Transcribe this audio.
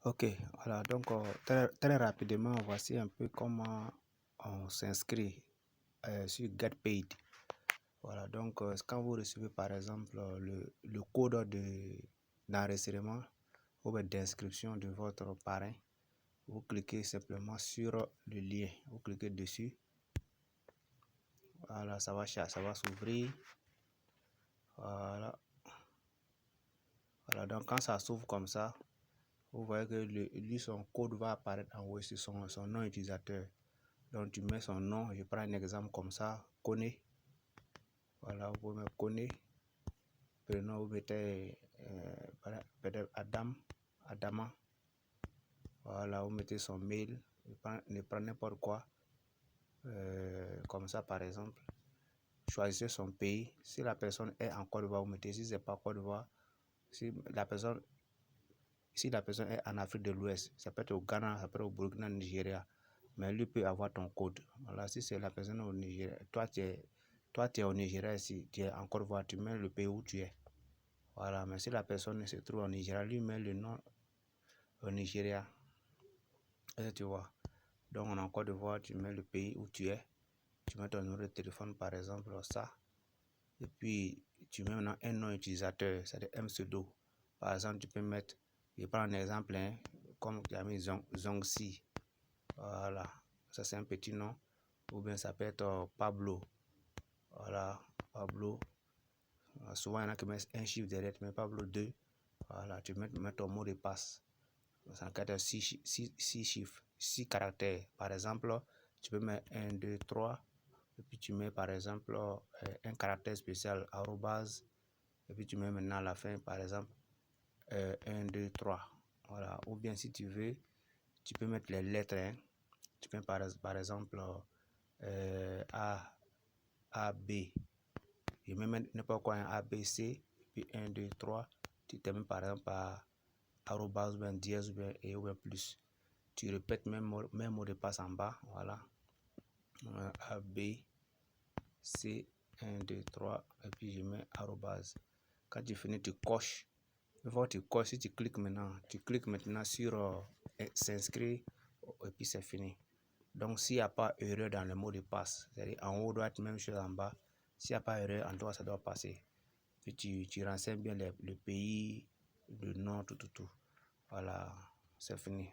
Ok, voilà, donc très rapidement, voici un peu comment on s'inscrit sur GetPaid. Voilà, donc quand vous recevez par exemple le code d'enregistrement ou d'inscription de votre parrain, vous cliquez simplement sur le lien, vous cliquez dessus. Voilà, ça va s'ouvrir. Voilà. Voilà, donc quand ça s'ouvre comme ça, vous voyez que lui, son code va apparaître en haut sur son nom utilisateur. Donc tu mets son nom, je prends un exemple comme ça, Koné. Voilà, vous pouvez mettre Koné. Prénom, vous mettez peut-être Adama. Voilà, vous mettez son mail, ne prenez n'importe quoi. Comme ça par exemple. Choisissez son pays. Si la personne est en Côte d'Ivoire, vous mettez, si c'est pas Côte d'Ivoire, si la personne est en Afrique de l'Ouest, ça peut être au Ghana, ça peut être au Burkina, Nigeria, mais lui peut avoir ton code. Voilà, si c'est la personne au Nigeria, toi tu es au Nigeria ici, tu es en Côte d'Ivoire, tu mets le pays où tu es. Voilà, mais si la personne se trouve au Nigeria, lui met le nom au Nigeria. Et tu vois. Donc en Côte d'Ivoire, tu mets le pays où tu es. Tu mets ton numéro de téléphone, par exemple, ça. Et puis, tu mets maintenant un nom utilisateur, c'est-à-dire un pseudo. Par exemple, tu peux mettre, je prends un exemple, hein, comme tu as mis Zongsi. Voilà, ça c'est un petit nom. Ou bien ça peut être Pablo. Voilà, Pablo. Souvent, il y en a qui mettent un chiffre derrière, tu mets Pablo 2. Voilà, tu mets ton mot de passe. Ça peut 6 chiffres, 6 caractères. Par exemple, tu peux mettre 1, 2, 3. Et puis tu mets par exemple un caractère spécial, arrobase. Et puis tu mets maintenant à la fin, par exemple, 1, 2, 3. Voilà. Ou bien si tu veux, tu peux mettre les lettres. Hein. Tu peux par exemple A, B. Je mets n'importe quoi, un A, B, C. Puis 1, 2, 3. Tu termines par exemple par arrobase ou bien dièse ou bien et ou bien plus. Tu répètes même mot de passe en bas. Voilà. A, B, C, 1, 2, 3. Et puis je mets arrobase. Quand tu finis, tu coches. Une fois que tu coches, si tu cliques maintenant sur s'inscrire et puis c'est fini. Donc s'il n'y a pas erreur dans le mot de passe, c'est-à-dire en haut doit être même chose en bas. S'il n'y a pas erreur, en droit ça doit passer. Puis tu renseignes bien le pays, le nom, tout. Voilà, c'est fini.